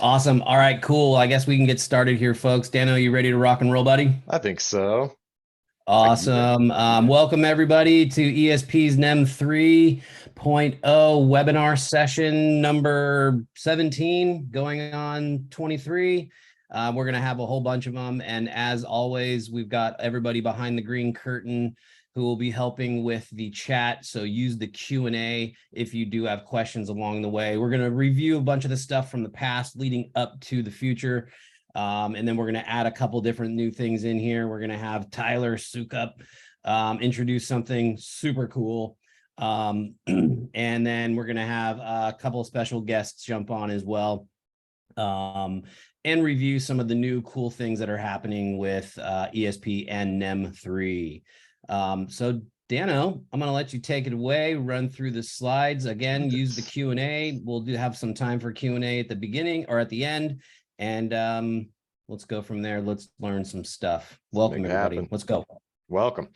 Awesome. All right, cool. I guess we can get started here, folks. Dano, you ready to rock and roll, buddy? I think so. I can be ready. Awesome. Welcome everybody to ESP's NEM 3.0 webinar session number 17, going on 23. We're going to have a whole bunch of them. And as always, we've got everybody behind the green curtain who will be helping with the chat. So use the Q&A if you do have questions along the way. We're going to review a bunch of the stuff from the past leading up to the future. And then we're going to add a couple different new things in here. We're going to have Tyler Soukup introduce something super cool. And then we're going to have a couple of special guests jump on as well. And review some of the new cool things that are happening with ESP and NEM 3. So Dano, I'm going to let you take it away, run through the slides. Again, use the Q&A. We'll have some time for Q&A at the beginning or at the end. And let's go from there. Let's learn some stuff. Welcome, everybody. Let's go. Welcome.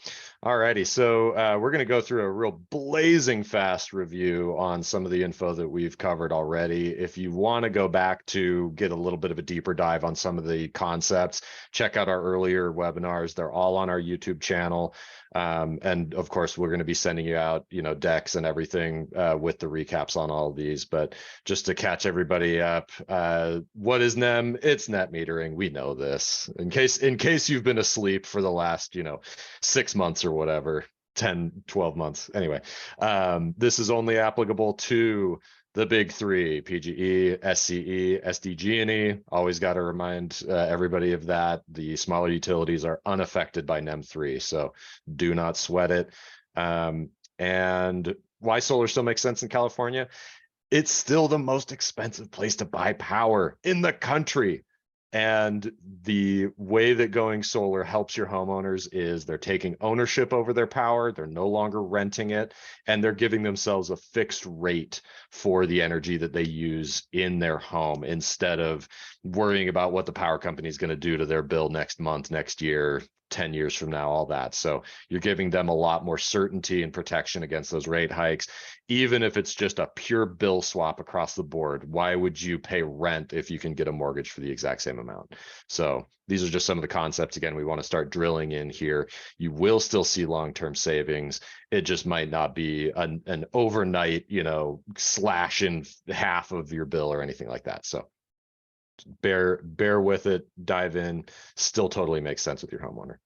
All righty. So we're going to go through a real blazing fast review on some of the info that we've covered already. If you want to go back to get a little bit of a deeper dive on some of the concepts, check out our earlier webinars. They're all on our YouTube channel. And of course, we're going to be sending you out, decks and everything with the recaps on all of these. But just to catch everybody up, what is NEM? It's net metering. We know this. In case you've been asleep for the last, 6 months or whatever, 10, 12 months. Anyway, this is only applicable to the big three: PGE, SCE, SDG&E. Always got to remind everybody of that. The smaller utilities are unaffected by NEM 3, so do not sweat it. And why solar still makes sense in California? It's still the most expensive place to buy power in the country. And the way that going solar helps your homeowners is they're taking ownership over their power. They're no longer renting it, and they're giving themselves a fixed rate for the energy that they use in their home instead of worrying about what the power company is going to do to their bill next month, next year, 10 years from now, all that. So you're giving them a lot more certainty and protection against those rate hikes, even if it's just a pure bill swap across the board. Why would you pay rent if you can get a mortgage for the exact same amount? So these are just some of the concepts, again, we want to start drilling in here. You will still see long-term savings. It just might not be an overnight, slash in half of your bill or anything like that. So bear with it, dive in, still totally makes sense with your homeowner.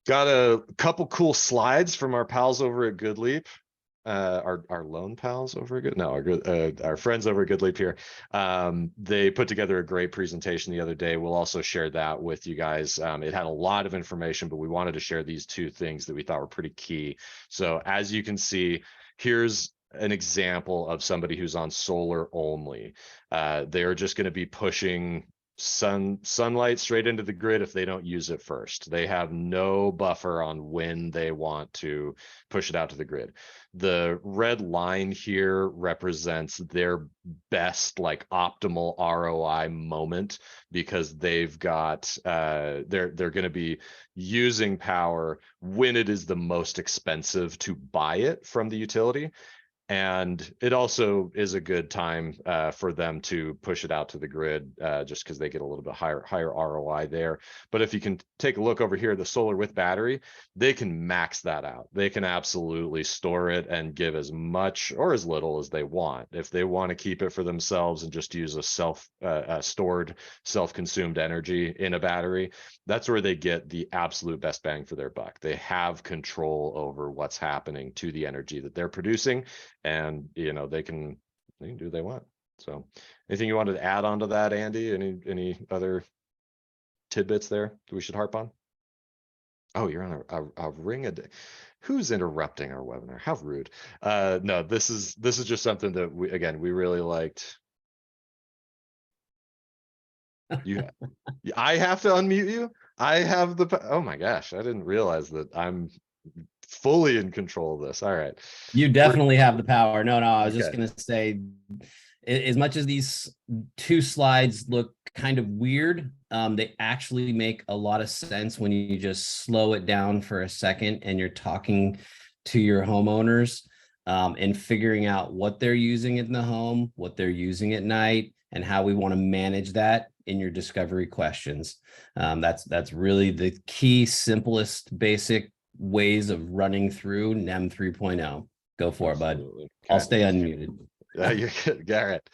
Got a couple cool slides from our pals over at GoodLeap. Our lone pals over at Good, no, our friends over at GoodLeap here. They put together a great presentation the other day. We'll also share that with you guys. It had a lot of information, but we wanted to share these two things that we thought were pretty key. So as you can see, here's an example of somebody who's on solar only. They're just going to be pushing sunlight straight into the grid if they don't use it first. They have no buffer on when they want to push it out to the grid. The red line here represents their best, like, optimal ROI moment, because they've got they're going to be using power when it is the most expensive to buy it from the utility. And it also is a good time for them to push it out to the grid, just because they get a little bit higher ROI there. But if you can take a look over here, the solar with battery, they can max that out. They can absolutely store it and give as much or as little as they want. If they want to keep it for themselves and just use a stored, self-consumed energy in a battery, that's where they get the absolute best bang for their buck. They have control over what's happening to the energy that they're producing, and they can do what they want. So anything you wanted to add on to that, Andy? Any other tidbits there that we should harp on? Oh, you're on a ring a day. Who's interrupting our webinar? How rude. No, this is just something that we really liked. I have to unmute you. I have oh my gosh, I didn't realize that I'm fully in control of this. All right. You definitely have the power. No, I was just going to say, as much as these two slides look kind of weird, they actually make a lot of sense when you just slow it down for a second and you're talking to your homeowners. and figuring out what they're using in the home, what they're using at night, and how we want to manage that in your discovery questions. That's really the key, simplest, basic ways of running through NEM 3.0. Go for it, bud. Absolutely. I'll Okay. stay unmuted. You're good, Garrett.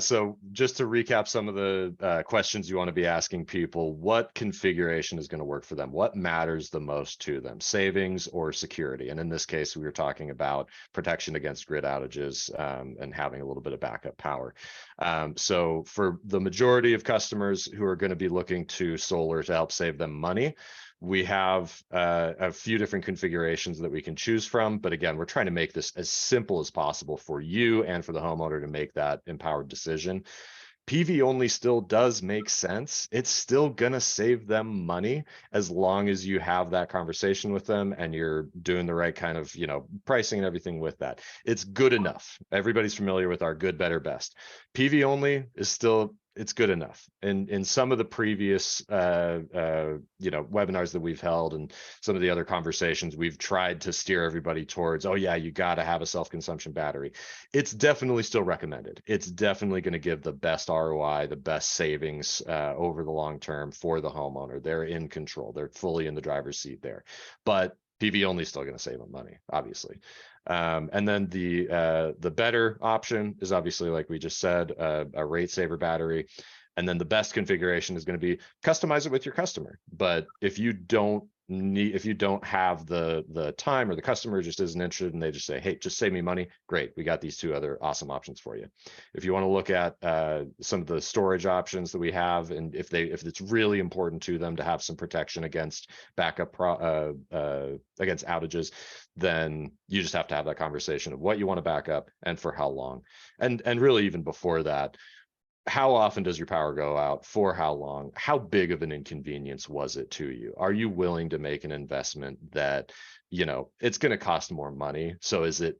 So just to recap some of the questions you want to be asking people, what configuration is going to work for them? What matters the most to them, savings or security? And in this case, we were talking about protection against grid outages and having a little bit of backup power. So for the majority of customers who are going to be looking to solar to help save them money, we have a few different configurations that we can choose from. But again, we're trying to make this as simple as possible for you and for the homeowner to make that empowered decision. PV only still does make sense. It's still going to save them money as long as you have that conversation with them and you're doing the right kind of, pricing and everything with that. It's good enough. Everybody's familiar with our good, better, best. PV only is still, it's good enough. And in some of the previous, webinars that we've held and some of the other conversations, we've tried to steer everybody towards, oh yeah, you got to have a self-consumption battery. It's definitely still recommended. It's definitely going to give the best ROI, the best savings over the long term for the homeowner. They're in control. They're fully in the driver's seat there. But PV only is still going to save them money, obviously. And then the better option is obviously, like we just said, a rate saver battery. And then the best configuration is going to be customize it with your customer. But if you don't have the time, or the customer just isn't interested and they just say, hey, just save me money, great, we got these two other awesome options for you. If you want to look at some of the storage options that we have, and if it's really important to them to have some protection against backup against outages, then you just have to have that conversation of what you want to back up and for how long. And really, even before that, how often does your power go out? For how long? How big of an inconvenience was it to you? Are you willing to make an investment that, it's going to cost more money? So is it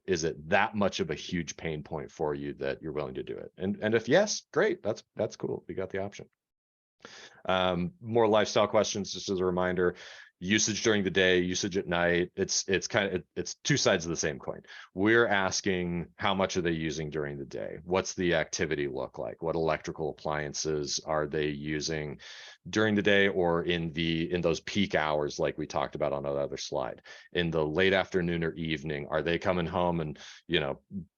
that much of a huge pain point for you that you're willing to do it? And if yes, great, that's cool. We got the option. More lifestyle questions, just as a reminder. Usage during the day, usage at night, it's two sides of the same coin. We're asking, how much are they using during the day? What's the activity look like? What electrical appliances are they using during the day, or in those peak hours, like we talked about on another slide? In the late afternoon or evening, are they coming home and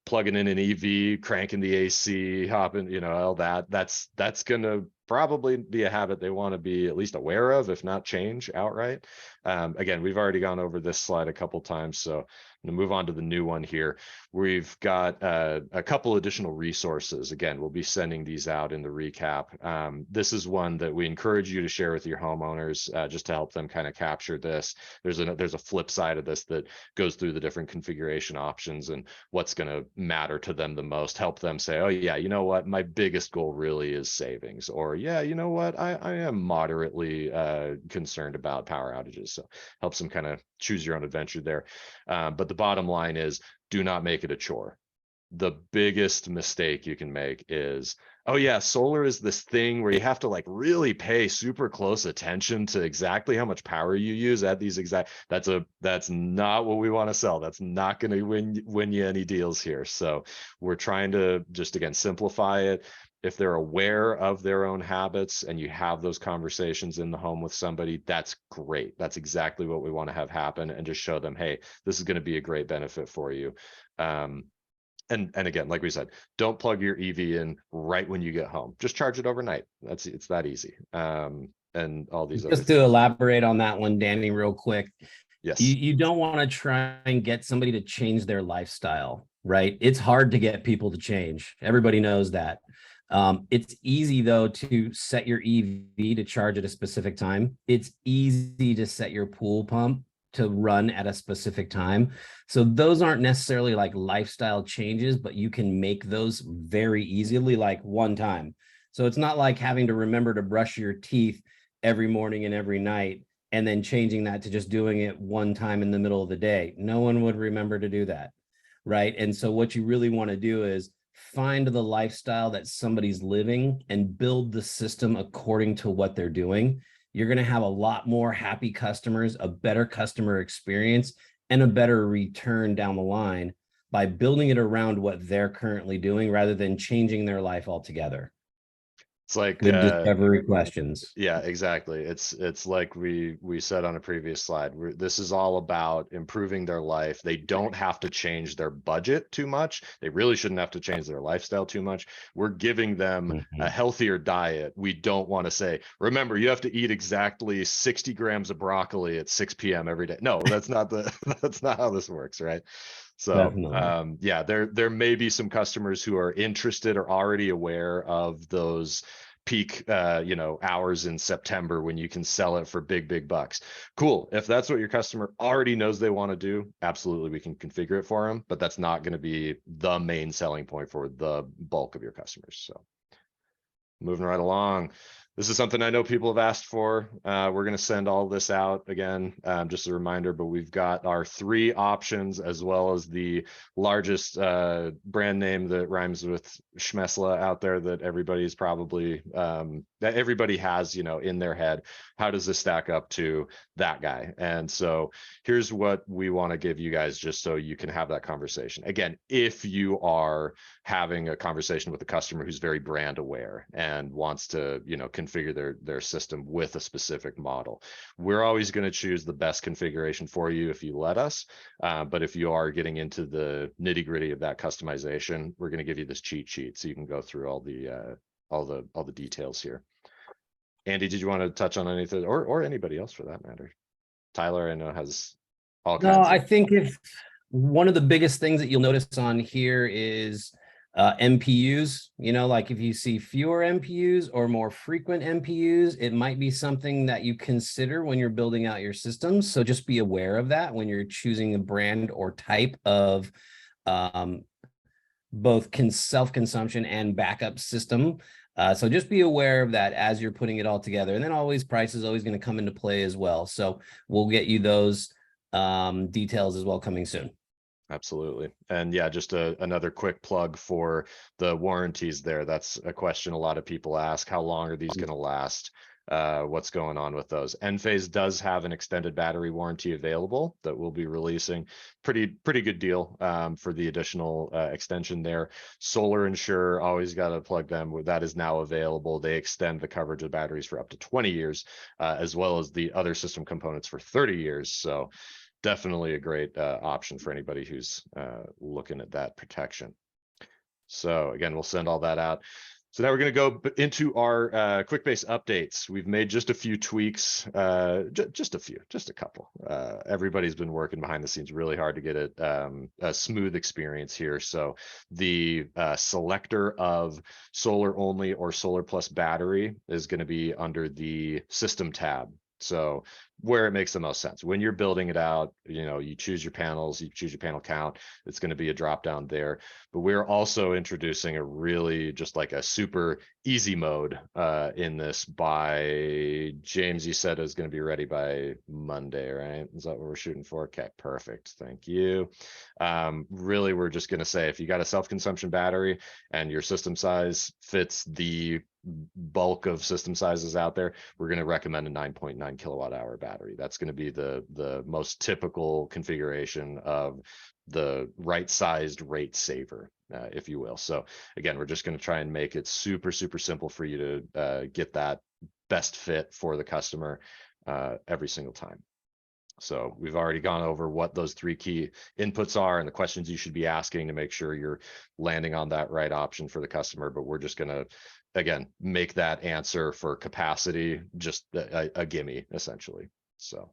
plugging in an EV, cranking the AC, hopping, all that? That's gonna probably be a habit they want to be at least aware of, if not change outright. Again, we've already gone over this slide a couple times, so I'm going to move on to the new one here. We've got a couple additional resources. Again, we'll be sending these out in the recap. This is one that we encourage you to share with your homeowners, just to help them kind of capture this. There's a flip side of this that goes through the different configuration options and what's going to matter to them the most. Help them say, oh yeah, you know what, my biggest goal really is savings, or yeah, you know what, I am moderately concerned about power outages. So helps them kind of choose your own adventure there. But the bottom line is, do not make it a chore. The biggest mistake you can make is, oh yeah, solar is this thing where you have to like really pay super close attention to exactly how much power you use at these exact. That's not what we want to sell. That's not going to win you any deals here. So we're trying to just, again, simplify it. If they're aware of their own habits and you have those conversations in the home with somebody, that's great. That's exactly what we want to have happen, and just show them, hey, this is going to be a great benefit for you. And again, like we said, don't plug your EV in right when you get home. Just charge it overnight. It's that easy. And all these just to elaborate on that one, Danny, real quick. Yes. You don't want to try and get somebody to change their lifestyle, right? It's hard to get people to change. Everybody knows that. It's easy though to set your EV to charge at a specific time. It's easy to set your pool pump to run at a specific time. So those aren't necessarily like lifestyle changes, but you can make those very easily, like one time. So it's not like having to remember to brush your teeth every morning and every night, and then changing that to just doing it one time in the middle of the day. No one would remember to do that, right? And so what you really want to do is find the lifestyle that somebody's living and build the system according to what they're doing. You're going to have a lot more happy customers, a better customer experience, and a better return down the line by building it around what they're currently doing rather than changing their life altogether. It's like Good discovery questions. yeah, exactly. It's like we said on a previous slide. This is all about improving their life. They don't have to change their budget too much. They really shouldn't have to change their lifestyle too much. We're giving them a healthier diet. We don't want to say, remember, you have to eat exactly 60 grams of broccoli at 6 p.m. every day. No, that's not that's not how this works, right? So yeah, there may be some customers who are interested or already aware of those peak hours in September when you can sell it for big bucks. Cool. If that's what your customer already knows they want to do, absolutely we can configure it for them, but that's not going to be the main selling point for the bulk of your customers. So moving right along. This is something I know people have asked for. We're going to send all this out again, just a reminder, but we've got our 3 options as well as the largest brand name that rhymes with Schmessla out there that everybody's probably, that everybody has, in their head. How does this stack up to that guy? And so here's what we want to give you guys just so you can have that conversation. Again, if you are having a conversation with a customer who's very brand aware and wants to, configure their system with a specific model, we're always going to choose the best configuration for you if you let us. But if you are getting into the nitty gritty of that customization, we're going to give you this cheat sheet so you can go through all the details here. Andy, did you want to touch on anything, or anybody else for that matter? Tyler, I know, has all kinds. No, I think if one of the biggest things that you'll notice on here is MPUs. Like if you see fewer MPUs or more frequent MPUs, it might be something that you consider when you're building out your systems. So just be aware of that when you're choosing a brand or type of both self-consumption and backup system. So just be aware of that as you're putting it all together. And then always price is always going to come into play as well. So we'll get you those details as well coming soon. Absolutely. And yeah, just another quick plug for the warranties there. That's a question a lot of people ask. How long are these going to last? What's going on with those? Enphase does have an extended battery warranty available that we'll be releasing. Pretty good deal for the additional extension there. Solar Insure, always got to plug them. That is now available. They extend the coverage of batteries for up to 20 years, as well as the other system components for 30 years. So definitely a great option for anybody who's looking at that protection. So again, we'll send all that out. So now we're going to go into our QuickBase updates. We've made just a few tweaks, just a couple. Everybody's been working behind the scenes really hard to get it a smooth experience here. So the selector of solar only or solar plus battery is going to be under the system tab. So where it makes the most sense when you're building it out, you choose your panels, you choose your panel count. It's going to be a drop down there. But we're also introducing a really just like a super easy mode in this by James. You said is going to be ready by Monday, right? Is that what we're shooting for? Okay, perfect. Thank you. Really, we're just going to say if you got a self-consumption battery and your system size fits the bulk of system sizes out there, we're going to recommend a 9.9 kilowatt hour battery. That's going to be the most typical configuration of the right sized rate saver, if you will. So again, we're just going to try and make it super simple for you to get that best fit for the customer every single time. So we've already gone over what those 3 key inputs are and the questions you should be asking to make sure you're landing on that right option for the customer. But we're just going to, again, make that answer for capacity just a gimme, essentially. So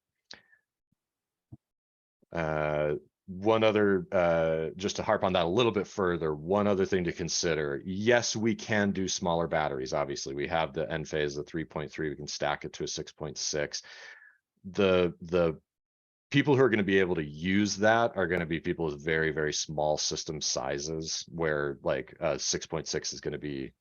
one other, just to harp on that a little bit further, one other thing to consider. Yes, we can do smaller batteries. Obviously, we have the Enphase, the 3.3. We can stack it to a 6.6. The people who are going to be able to use that are going to be people with very small system sizes, where like 6.6 is going to be,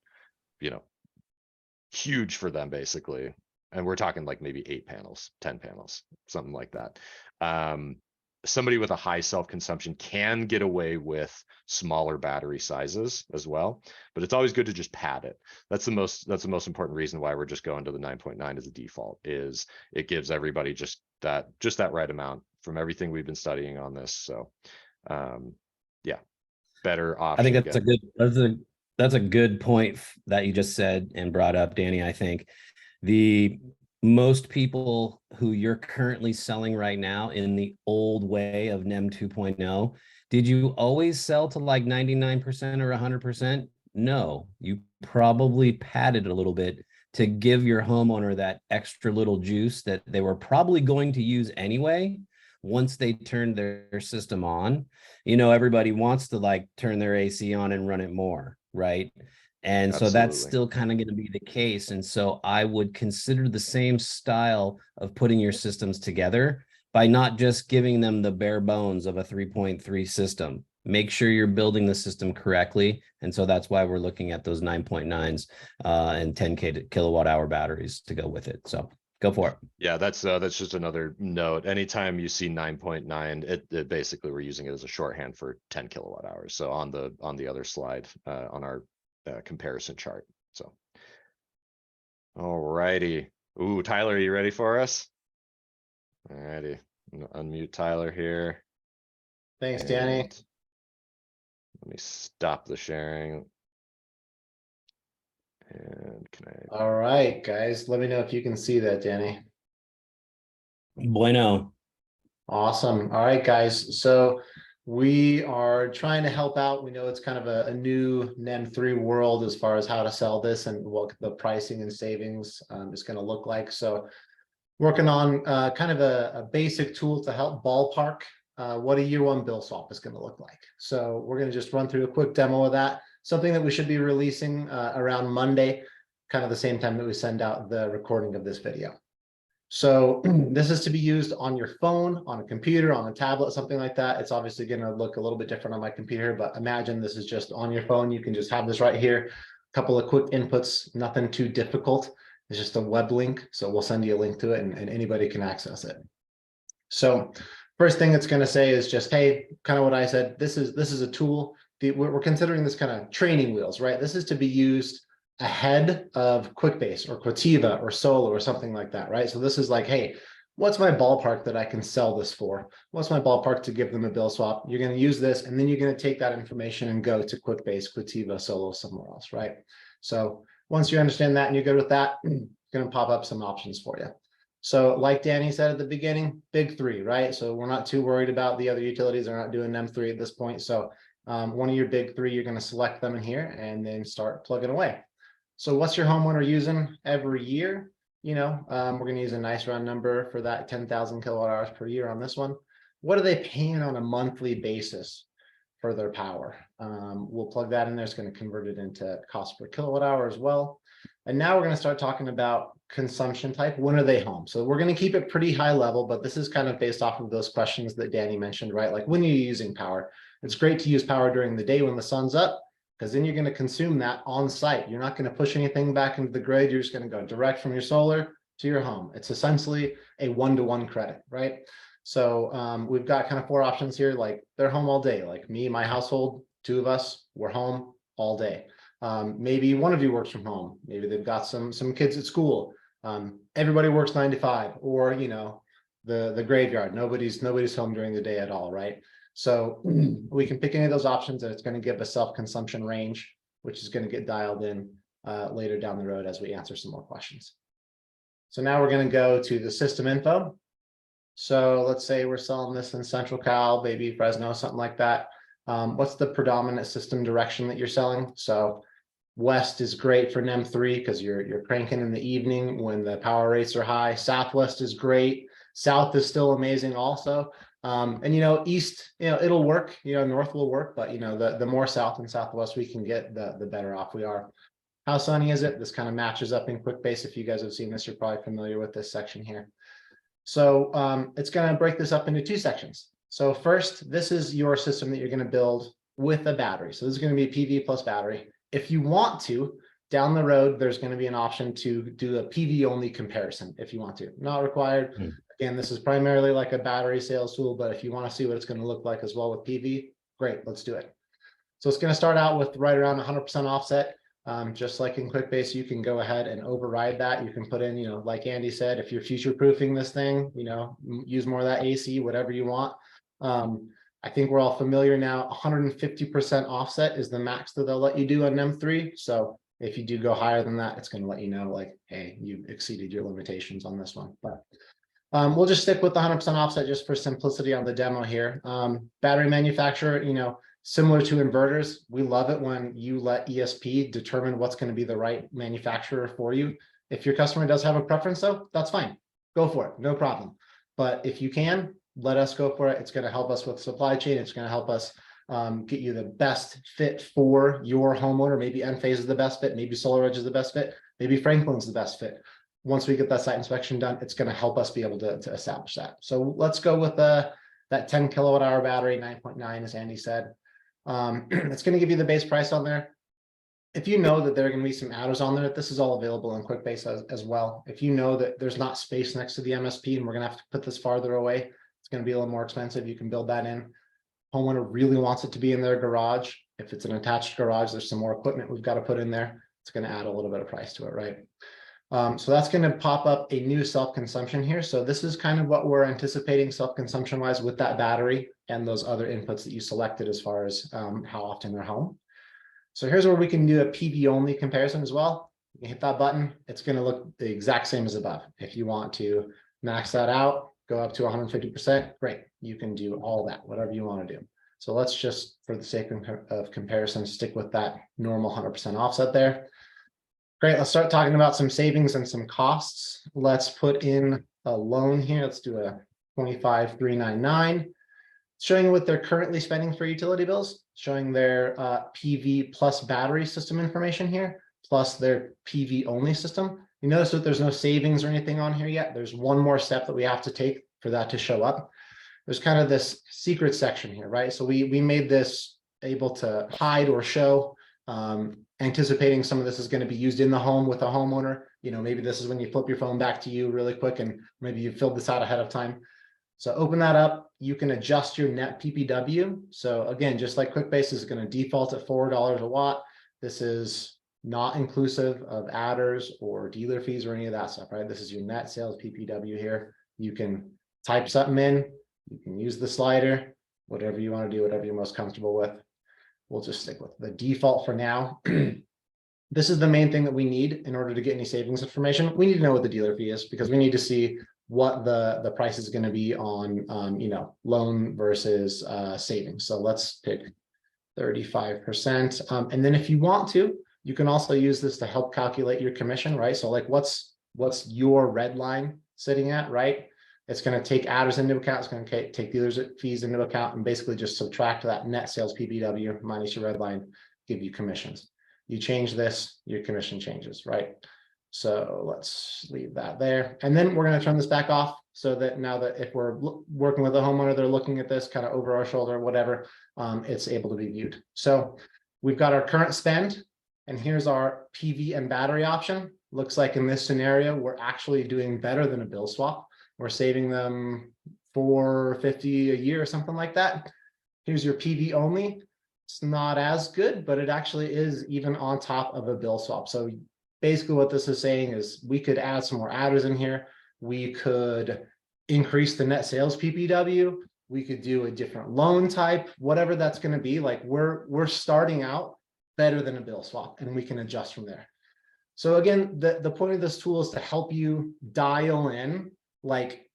huge for them basically. And we're talking like maybe 8 panels, 10 panels, something like that. Somebody with a high self-consumption can get away with smaller battery sizes as well, but it's always good to just pad it. That's the most important reason why we're just going to the 9.9 as a default, is it gives everybody just that right amount from everything we've been studying on this. So yeah, better I think option again. that's a good point that you just said and brought up, Danny. I think the most people who you're currently selling right now in the old way of NEM 2.0, did you always sell to like 99% or 100%? No, you probably padded a little bit to give your homeowner that extra little juice that they were probably going to use anyway once they turned their system on. You know, everybody wants to like turn their AC on and run it more, right? And so that's Absolutely. still kind of going to be the case. And so I would consider the same style of putting your systems together by not just giving them the bare bones of a 3.3 system. Make sure you're building the system correctly. And so that's why we're looking at those 9.9s and 10 kilowatt hour batteries to go with it. So go for it. Yeah, that's just another note. Anytime you see 9.9, it basically we're using it as a shorthand for 10 kilowatt hours. So on the other slide, on our comparison chart. So, all righty. Ooh, Tyler, are you ready for us? All righty. I'm gonna unmute Tyler here. Thanks, Danny. And let me stop the sharing. And can I? All right, guys, let me know if you can see that, Danny. Bueno. Awesome. All right, guys. So we are trying to help out. We know it's kind of a new NEM 3 world as far as how to sell this and what the pricing and savings is going to look like. So working on kind of a basic tool to help ballpark what a year one bill swap is going to look like. So we're going to just run through a quick demo of that. Something that we should be releasing around Monday, kind of the same time that we send out the recording of this video. So this is to be used on your phone, on a computer, on a tablet, something like that. It's obviously going to look a little bit different on my computer, but imagine this is just on your phone. You can just have this right here. A couple of quick inputs, nothing too difficult. It's just a web link. So we'll send you a link to it and anybody can access it. So first thing it's going to say is just, hey, kind of what I said, this is a tool. We're considering this kind of training wheels, right? This is to be used ahead of QuickBase or Quativa or Solar or something like that, right? So this is like, hey, what's my ballpark that I can sell this for? What's my ballpark to give them a bill swap? You're going to use this, and then you're going to take that information and go to QuickBase, Quativa, Solar, somewhere else, right? So once you understand that and you're good with that, it's going to pop up some options for you. So like Danny said at the beginning, big three, right? So we're not too worried about the other utilities. They're not doing NEM 3 at this point. So one of your big three, you're going to select them in here and then start plugging away. So what's your homeowner using every year? You know, we're going to use a nice round number for that 10,000 kilowatt hours per year on this one. What are they paying on a monthly basis for their power? We'll plug that in there. It's going to convert it into cost per kilowatt hour as well. And now we're going to start talking about consumption type. When are they home? So we're going to keep it pretty high level, but this is kind of based off of those questions that Danny mentioned, right? Like when are you using power? It's great to use power during the day when the sun's up, because then you're going to consume that on site. You're not going to push anything back into the grid. You're just going to go direct from your solar to your home. It's essentially a one-to-one credit, right? So we've got kind of four options here. Like they're home all day. Like me, my household, two of us, we're home all day. Maybe one of you works from home. Maybe they've got some kids at school. Everybody works 9 to 5, or you know, the graveyard. Nobody's home during the day at all, right? So we can pick any of those options, and it's going to give a self-consumption range, which is going to get dialed in later down the road as we answer some more questions. So now we're going to go to the system info. So let's say we're selling this in Central Cal, maybe Fresno, something like that. What's the predominant system direction that you're selling? So west is great for NEM 3 because you're cranking in the evening when the power rates are high. Southwest is great. South is still amazing also. And you know, east, you know, it'll work, you know, north will work, but you know, the more south and southwest we can get, the better off we are. How sunny is it? This kind of matches up in QuickBase. If you guys have seen this, you're probably familiar with this section here. So it's going to break this up into two sections. So first, this is your system that you're going to build with a battery. So this is going to be PV plus battery. If you want to, down the road, there's going to be an option to do a PV only comparison if you want to. Not required. Again, this is primarily like a battery sales tool, but if you want to see what it's going to look like as well with PV, great, let's do it. So it's going to start out with right around 100% offset. Just like in QuickBase, you can go ahead and override that. You can put in, you know, like Andy said, if you're future proofing this thing, you know, use more of that AC, whatever you want. I think we're all familiar now, 150% offset is the max that they'll let you do on NEM 3. So if you do go higher than that, it's going to let you know, like, hey, you exceeded your limitations on this one. But we'll just stick with the 100% offset just for simplicity on the demo here. Battery manufacturer, similar to inverters, we love it when you let ESP determine what's going to be the right manufacturer for you. If your customer does have a preference, though, that's fine. Go for it. No problem. But if you can, let us go for it. It's going to help us with supply chain. It's going to help us get you the best fit for your homeowner. Maybe Enphase is the best fit. Maybe SolarEdge is the best fit. Maybe Franklin's the best fit. Once we get that site inspection done, it's going to help us be able to establish that. So let's go with that 10 kilowatt hour battery, 9.9, as Andy said. It's going to give you the base price on there. If you know that there are going to be some adders on there, this is all available in QuickBase as well. If you know that there's not space next to the MSP and we're going to have to put this farther away, it's going to be a little more expensive. You can build that in. Homeowner really wants it to be in their garage. If it's an attached garage, there's some more equipment we've got to put in there. It's going to add a little bit of price to it, right? So that's going to pop up a new self-consumption here. So this is kind of what we're anticipating self-consumption wise with that battery and those other inputs that you selected as far as how often they're home. So here's where we can do a PV only comparison as well. You can hit that button. It's going to look the exact same as above. If you want to max that out, go up to 150%, great. You can do all that, whatever you want to do. So let's just, for the sake of comparison, stick with that normal 100% offset there. Great, let's start talking about some savings and some costs. Let's put in a loan here. Let's do a 25,399. Showing you what they're currently spending for utility bills, showing their PV plus battery system information here, plus their PV only system. You notice that there's no savings or anything on here yet. There's one more step that we have to take for that to show up. There's kind of this secret section here, right? So we made this able to hide or show, anticipating some of this is going to be used in the home with a homeowner. Maybe this is when you flip your phone back to you really quick and maybe you filled this out ahead of time. So open that up. You can adjust your net PPW. So again, just like QuickBase is going to default at $4 a watt. This is not inclusive of adders or dealer fees or any of that stuff, right? This is your net sales PPW here. You can type something in. You can use the slider, whatever you want to do, whatever you're most comfortable with. We'll just stick with the default for now. This is the main thing that we need in order to get any savings information. We need to know what the dealer fee is because we need to see what the price is going to be on, loan versus savings. So let's pick 35%. And then if you want to, you can also use this to help calculate your commission, right? So like what's your red line sitting at, right? It's going to take adders into account. It's going to take dealers fees into account and basically just subtract that net sales PPW minus your red line, give you commissions. You change this, your commission changes, right? So let's leave that there. And then we're going to turn this back off so that now that if we're working with a homeowner, they're looking at this kind of over our shoulder, or whatever, it's able to be viewed. So we've got our current spend and here's our PV and battery option. Looks like in this scenario, we're actually doing better than a bill swap. We're saving them $450 a year or something like that. Here's your PV only. It's not as good, but it actually is even on top of a bill swap. So basically what this is saying is we could add some more adders in here. We could increase the net sales PPW. We could do a different loan type, whatever that's going to be. Like we're starting out better than a bill swap and we can adjust from there. So again, the point of this tool is to help you dial in, like,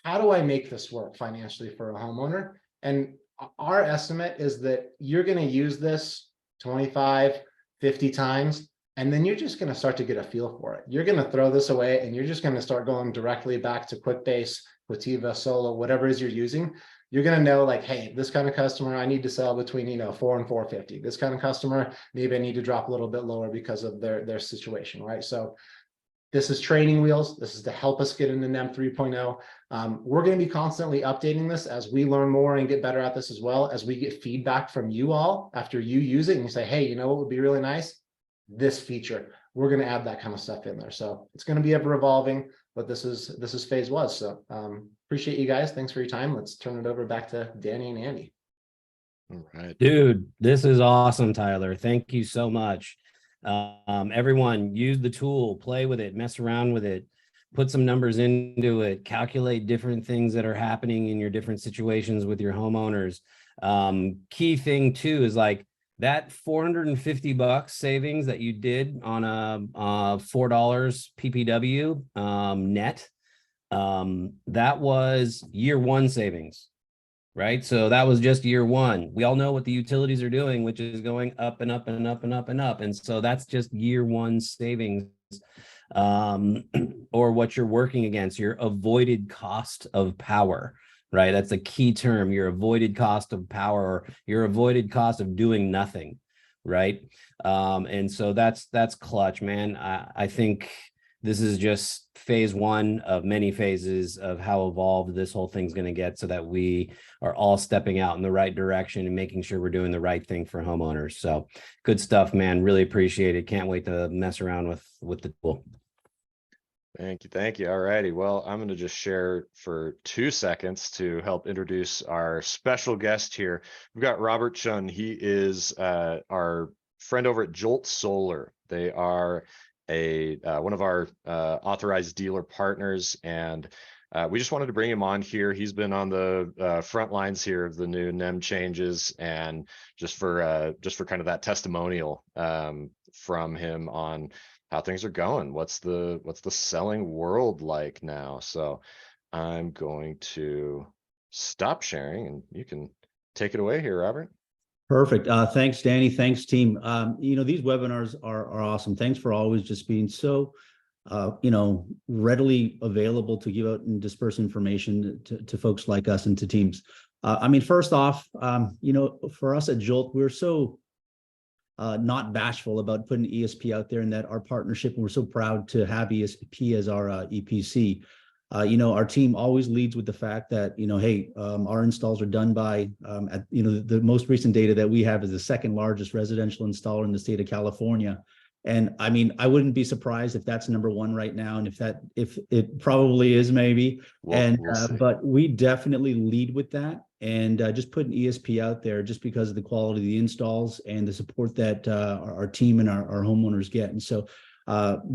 how do I make this work financially for a homeowner? And our estimate is that you're going to use this 25, 50 times, and then you're just going to start to get a feel for it. You're going to throw this away and you're just going to start going directly back to QuickBase, Quativa, Solo, whatever it is you're using. You're going to know like, hey, this kind of customer, I need to sell between, $4 and $450. This kind of customer, maybe I need to drop a little bit lower because of their situation, right? So this is training wheels. This is to help us get into NEM 3.0. We're going to be constantly updating this as we learn more and get better at this, as well as we get feedback from you all after you use it and you say, hey, you know what would be really nice? This feature. We're going to add that kind of stuff in there. So it's going to be ever evolving, but this is phase one. So appreciate you guys. Thanks for your time. Let's turn it over back to Danny and Andy. All right. Dude, this is awesome, Tyler. Thank you so much. Everyone, use the tool, play with it, mess around with it, put some numbers into it, calculate different things that are happening in your different situations with your homeowners. Key thing too is like that $450 savings that you did on a $4 PPW net. That was year one savings, right? So that was just year one. We all know what the utilities are doing, which is going up and up and up and up and up. And so that's just year one savings, or what you're working against, your avoided cost of power, right? That's a key term, your avoided cost of power, or your avoided cost of doing nothing, right? And so that's clutch, man. I think this is just phase one of many phases of how evolved this whole thing's going to get, so that we are all stepping out in the right direction and making sure we're doing the right thing for homeowners. So good stuff, man. Really appreciate it. Can't wait to mess around with the tool. Thank you. Thank you. All righty. Well, I'm going to just share for 2 seconds to help introduce our special guest here. We've got Robert Chun. He is our friend over at Jolt Solar. They are one of our authorized dealer partners, and we just wanted to bring him on here. He's been on the front lines here of the new NEM changes, and just for kind of that testimonial from him on how things are going. What's the selling world like now? So I'm going to stop sharing, and you can take it away here, Robert. Perfect. Thanks, Danny. Thanks, team. These webinars are awesome. Thanks for always just being so, readily available to give out and disperse information to folks like us and to teams. First off, for us at Jolt, we're so not bashful about putting ESP out there, and that our partnership, and we're so proud to have ESP as our EPC. Our team always leads with the fact that, hey, our installs are done by, the most recent data that we have is the second largest residential installer in the state of California. And I wouldn't be surprised if that's number one right now. And if it probably is, maybe. We'll but we definitely lead with that. And just putting ESP out there just because of the quality of the installs and the support that our team and our homeowners get. And so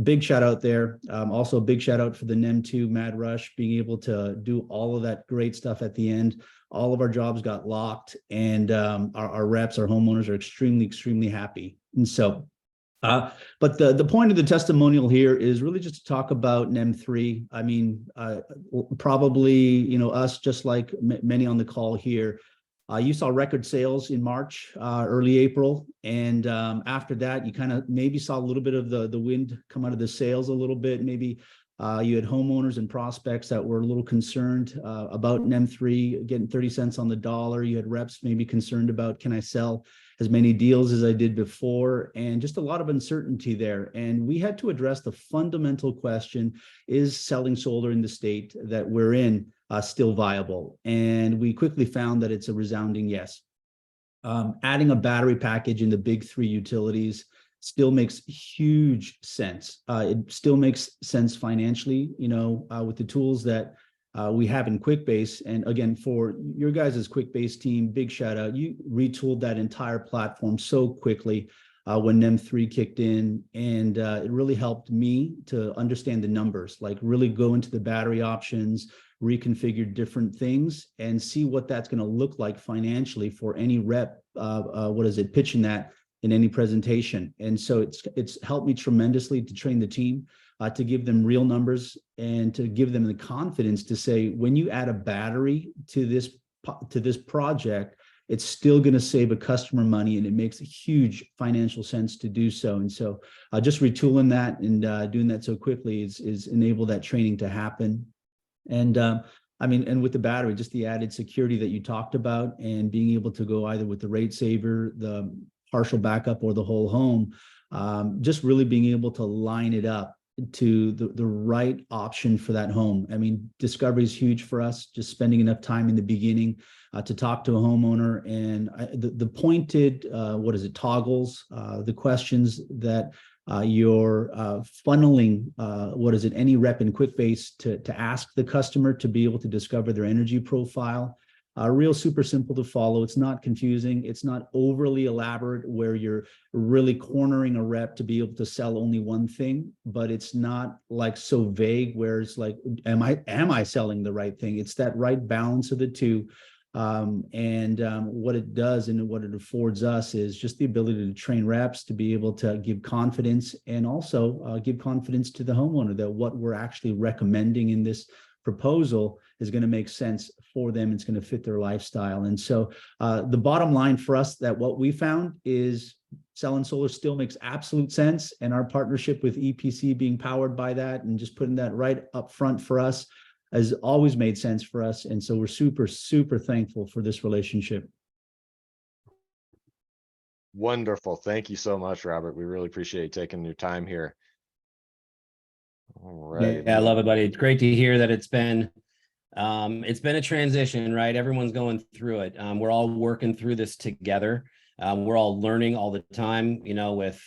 big shout out there. Also a big shout out for the NEM 2 Mad Rush, being able to do all of that great stuff at the end. All of our jobs got locked, and our reps, our homeowners are extremely, extremely happy. And so, but the point of the testimonial here is really just to talk about NEM 3. Probably, us, just like many on the call here, you saw record sales in March, early April. And after that, you kind of maybe saw a little bit of the wind come out of the sails a little bit. Maybe you had homeowners and prospects that were a little concerned about NEM 3 getting 30 cents on the dollar. You had reps maybe concerned about, can I sell as many deals as I did before? And just a lot of uncertainty there. And we had to address the fundamental question: is selling solar in the state that we're in still viable? And we quickly found that it's a resounding yes. Adding a battery package in the big three utilities still makes huge sense. It still makes sense financially, with the tools that we have in QuickBase. And again, for your guys' QuickBase team, big shout out. You retooled that entire platform so quickly when NEM 3 kicked in, and it really helped me to understand the numbers, like really go into the battery options, reconfigure different things, and see what that's going to look like financially for any rep, pitching that in any presentation. And so it's helped me tremendously to train the team, to give them real numbers, and to give them the confidence to say, when you add a battery to this project, it's still going to save a customer money, and it makes a huge financial sense to do so. And so just retooling that and doing that so quickly is enable that training to happen. And and with the battery, just the added security that you talked about, and being able to go either with the rate saver, the partial backup, or the whole home, just really being able to line it up to the right option for that home. Discovery is huge for us, just spending enough time in the beginning to talk to a homeowner, and the pointed, toggles, the questions that you're funneling, any rep in QuickBase to ask the customer to be able to discover their energy profile. Real super simple to follow. It's not confusing. It's not overly elaborate where you're really cornering a rep to be able to sell only one thing, but it's not like so vague where it's like, am I selling the right thing? It's that right balance of the two. What it does and what it affords us is just the ability to train reps to be able to give confidence, and also give confidence to the homeowner that what we're actually recommending in this proposal is going to make sense for them. It's going to fit their lifestyle. And so the bottom line for us, that what we found is selling solar still makes absolute sense. And our partnership with EPC being powered by that and just putting that right up front for us has always made sense for us. And so we're super, super thankful for this relationship. Wonderful. Thank you so much, Robert. We really appreciate you taking your time here. All right. Yeah, I love it, buddy. It's great to hear that it's been a transition, right? Everyone's going through it. We're all working through this together. We're all learning all the time, you know, with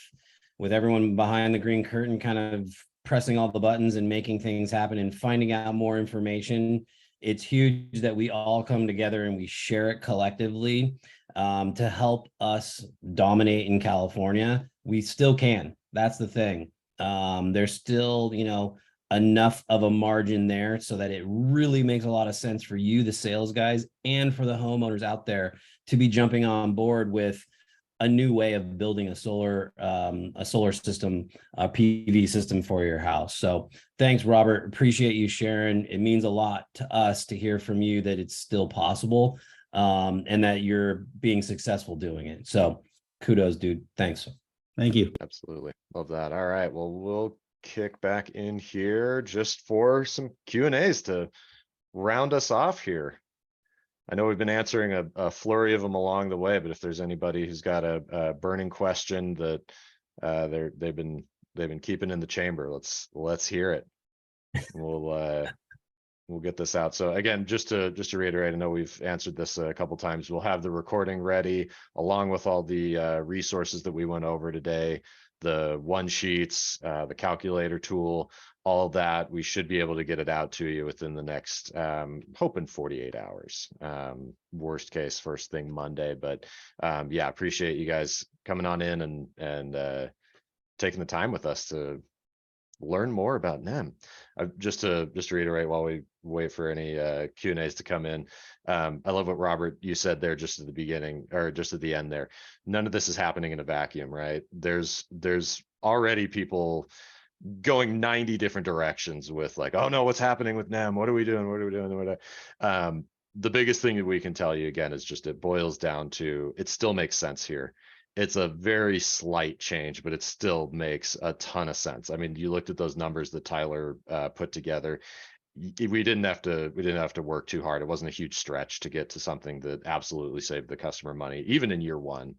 everyone behind the green curtain kind of pressing all the buttons and making things happen and finding out more information. It's huge that we all come together and we share it collectively to help us dominate in California. We still can. That's the thing. There's still, you know, enough of a margin there so that it really makes a lot of sense for you, the sales guys, and for the homeowners out there to be jumping on board with a new way of building a solar system, a PV system for your house. So thanks, Robert. Appreciate you sharing. It means a lot to us to hear from you that it's still possible, and that you're being successful doing it. So kudos, dude. Thanks. Thank you. Absolutely. Love that. All right. Well, we'll kick back in here just for some Q&As to round us off here. I know we've been answering a flurry of them along the way, but if there's anybody who's got a burning question that they've been keeping in the chamber, let's hear it. We'll get this out. So again, just to reiterate, I know we've answered this a couple times. We'll have the recording ready along with all the resources that we went over today, the one sheets, the calculator tool, all of that. We should be able to get it out to you within the next, hoping 48 hours. Worst case, first thing Monday. But yeah, appreciate you guys coming on in and taking the time with us to learn more about NEM. Just to reiterate while we wait for any Q&As to come in. I love what Robert, you said there just at the beginning, or just at the end there. None of this is happening in a vacuum, right? There's already people going 90 different directions with like, oh no, what's happening with NEM? What are we doing? What are we doing? The biggest thing that we can tell you again is just it boils down to it still makes sense here. It's a very slight change, but it still makes a ton of sense. I mean, you looked at those numbers that Tyler put together. We didn't have to work too hard. It wasn't a huge stretch to get to something that absolutely saved the customer money, even in year one.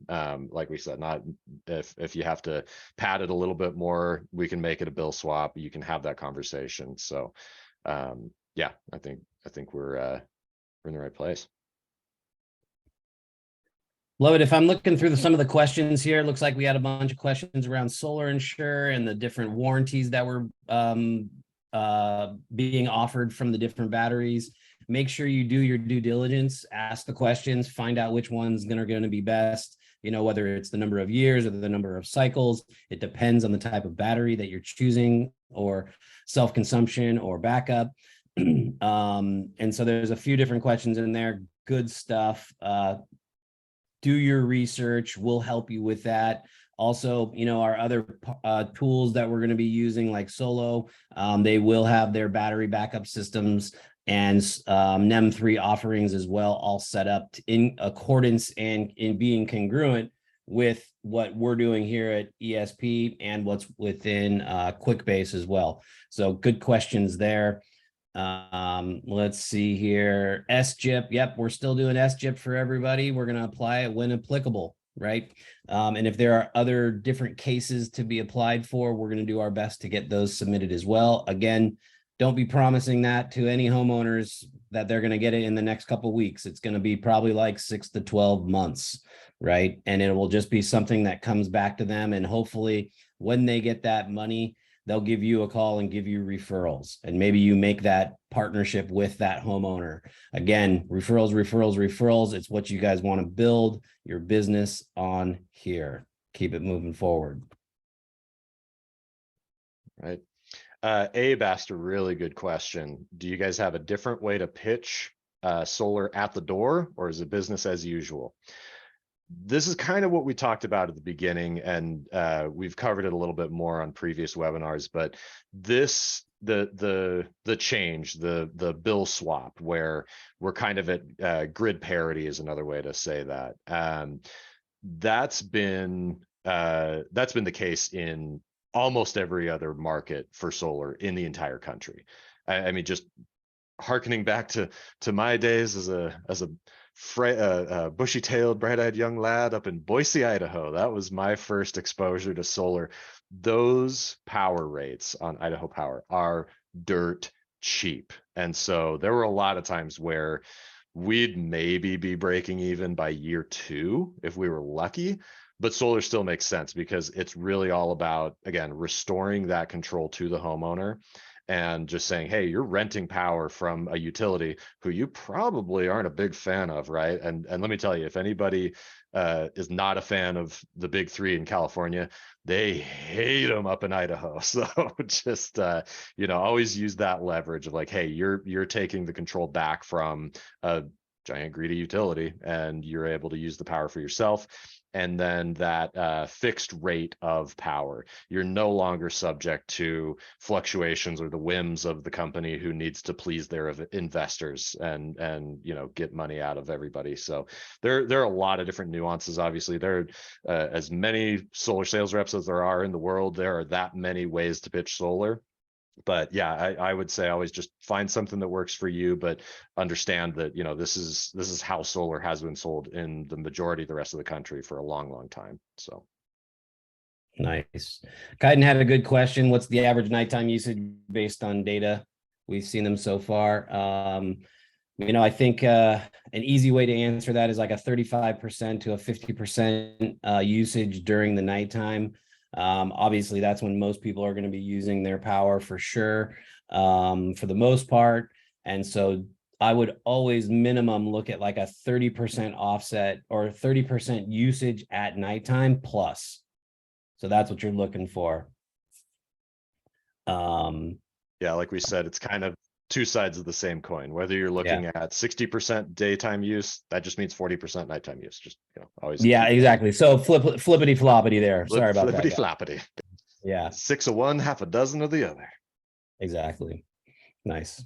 Like we said, not if you have to pad it a little bit more, we can make it a bill swap. You can have that conversation. So yeah, I think we're in the right place. Love it. If I'm looking through some of the questions here, it looks like we had a bunch of questions around Solar Insure and the different warranties that were being offered from the different batteries. Make sure you do your due diligence, ask the questions, find out which one's going to be best. You know, whether it's the number of years or the number of cycles, it depends on the type of battery that you're choosing, or self-consumption or backup. And so there's a few different questions in there. Good stuff. Do your research. We'll help you with that. Also, you know, our other tools that we're going to be using, like Solo, they will have their battery backup systems and NEM 3 offerings as well, all set up in accordance and in being congruent with what we're doing here at ESP and what's within QuickBase as well. So good questions there. Let's see here. SGIP. Yep, we're still doing SGIP for everybody. We're going to apply it when applicable, right? And if there are other different cases to be applied for, we're going to do our best to get those submitted as well. Again, don't be promising that to any homeowners that they're going to get it in the next couple of weeks. It's going to be probably like 6 to 12 months, right? And it will just be something that comes back to them. And hopefully when they get that money, they'll give you a call and give you referrals. And maybe you make that partnership with that homeowner. Again, referrals. It's what you guys want to build your business on here. Keep it moving forward. Right. Abe asked a really good question. Do you guys have a different way to pitch solar at the door, or is it business as usual? This is kind of what we talked about at the beginning, and we've covered it a little bit more on previous webinars, but this the change, the bill swap, where we're kind of at grid parity is another way to say that. That's been the case in almost every other market for solar in the entire country. I mean, just hearkening back to my days as a bushy-tailed, bright-eyed young lad up in Boise, Idaho. That was my first exposure to solar. Those power rates on Idaho Power are dirt cheap. And so there were a lot of times where we'd maybe be breaking even by year 2 if we were lucky. But solar still makes sense because it's really all about, again, restoring that control to the homeowner and just saying, hey, you're renting power from a utility who you probably aren't a big fan of, right? And let me tell you, if anybody is not a fan of the big 3 in California, they hate them up in Idaho. So just always use that leverage of like, hey, you're taking the control back from a giant greedy utility, and you're able to use the power for yourself. And then that fixed rate of power, you're no longer subject to fluctuations or the whims of the company who needs to please their investors and get money out of everybody. So there are a lot of different nuances. Obviously, there are as many solar sales reps as there are in the world. There are that many ways to pitch solar. But yeah, I would say always just find something that works for you, but understand that, this is how solar has been sold in the majority of the rest of the country for a long, long time. So. Nice. Kaiden had a good question. What's the average nighttime usage based on data? We've seen them so far. I think an easy way to answer that is like a 35% to a 50% usage during the nighttime. Obviously, that's when most people are going to be using their power for sure, for the most part. And so I would always minimum look at like a 30% offset or 30% usage at nighttime plus. So that's what you're looking for. Yeah, like we said, it's kind of two sides of the same coin. Whether you're looking at 60% daytime use, that just means 40% nighttime use. Just always. Yeah, exactly. So flippity floppity there. Sorry about that. Flippity floppity. Yeah. 6 of one, half a dozen of the other. Exactly. Nice.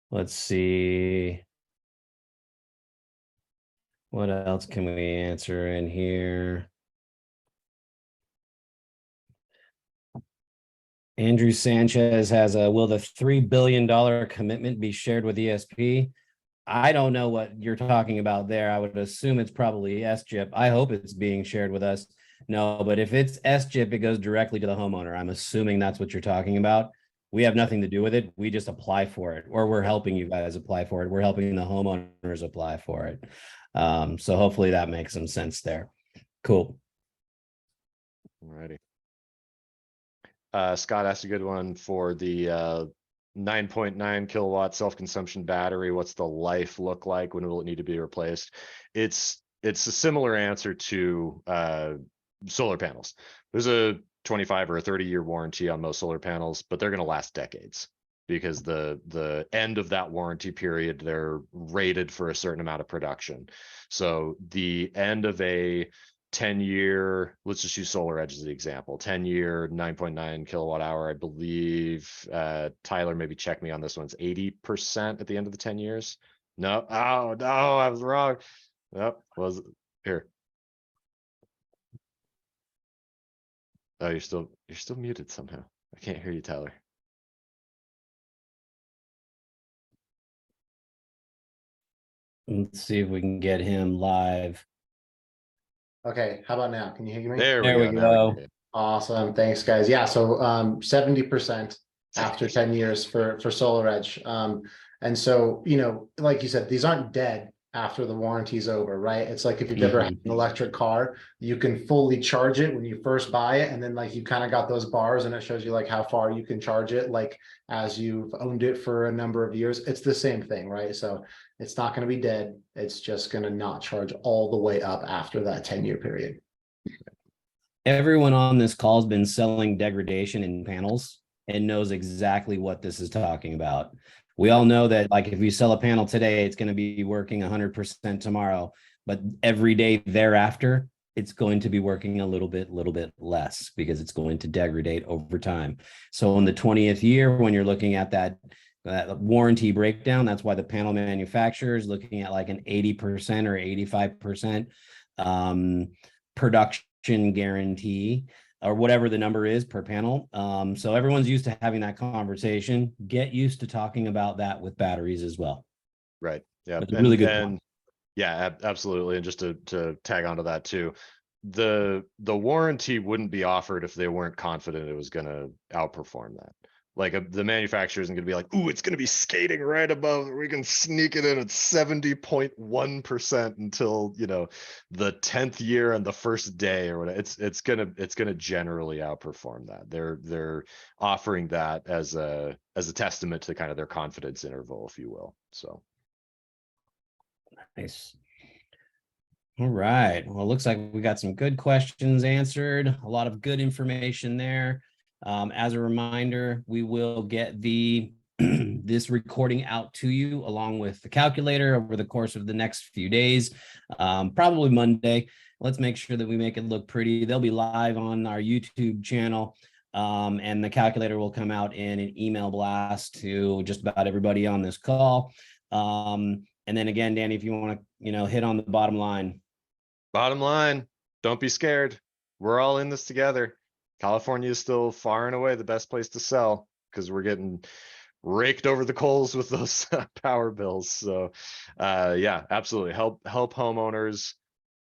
Let's see. What else can we answer in here? Andrew Sanchez has will the $3 billion commitment be shared with ESP? I don't know what you're talking about there. I would assume it's probably SGIP. I hope it's being shared with us. No, but if it's SGIP, it goes directly to the homeowner. I'm assuming that's what you're talking about. We have nothing to do with it. We just apply for it, or we're helping you guys apply for it. We're helping the homeowners apply for it. So hopefully that makes some sense there. Cool. Alrighty. Scott asked a good one for the 9.9 kilowatt self-consumption battery. What's the life look like? When will it need to be replaced? It's a similar answer to solar panels. There's a 25 or a 30-year warranty on most solar panels, but they're going to last decades because the end of that warranty period, they're rated for a certain amount of production. So the end of a 10-year, let's just use Solar Edge as the example, 10-year 9.9 kilowatt hour, I believe, Tyler, maybe check me on this one, it's 80% at the end of the 10 years. No, oh no, I was wrong. Nope, was here. Oh, you're still muted somehow. I can't hear you, Tyler. Let's see if we can get him live. Okay, how about now? Can you hear me? There we There go. we Now go. we can hear. Awesome. Thanks, guys. Yeah, so 70% after 10 years for Solar Edge. And so, like you said, these aren't dead after the warranty's over, right? It's like if you've ever had an electric car, you can fully charge it when you first buy it, and then like you kind of got those bars and it shows you like how far you can charge it, like as you've owned it for a number of years. It's the same thing, right? So it's not going to be dead. It's just going to not charge all the way up after that 10-year period. Everyone on this call has been selling degradation in panels and knows exactly what this is talking about. We all know that, like, if you sell a panel today, it's going to be working 100% tomorrow, but every day thereafter, it's going to be working a little bit less because it's going to degrade over time. So in the 20th year, when you're looking at that warranty breakdown, that's why the panel manufacturer is looking at like an 80% or 85% production guarantee, or whatever the number is per panel. So everyone's used to having that conversation. Get used to talking about that with batteries as well. Right. Yeah. That's a really good point. Yeah, absolutely. And just to tag onto that too, the warranty wouldn't be offered if they weren't confident it was going to outperform that. Like the manufacturer isn't going to be like, ooh, it's going to be skating right above. We can sneak it in at 70.1% until, you know, the 10th year and the first day or whatever. It's gonna generally outperform that. They're offering that as a testament to kind of their confidence interval, if you will. So nice. All right. Well, it looks like we got some good questions answered. A lot of good information there. As a reminder, we will get this recording out to you along with the calculator over the course of the next few days, probably Monday. Let's make sure that we make it look pretty. They'll be live on our YouTube channel, and the calculator will come out in an email blast to just about everybody on this call. And then again, Danny, if you want to, hit on the bottom line. Bottom line, don't be scared. We're all in this together. California is still far and away the best place to sell because we're getting raked over the coals with those power bills. So yeah, absolutely. Help homeowners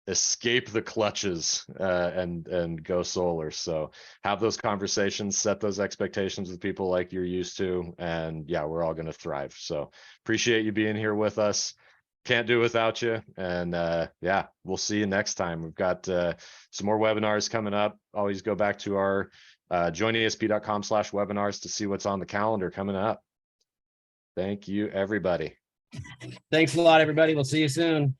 escape the clutches and go solar. So have those conversations, set those expectations with people like you're used to, and yeah, we're all going to thrive. So appreciate you being here with us. Can't do without you. And yeah, we'll see you next time. We've got some more webinars coming up. Always go back to our joinesp.com/webinars to see what's on the calendar coming up. Thank you, everybody. Thanks a lot, everybody. We'll see you soon.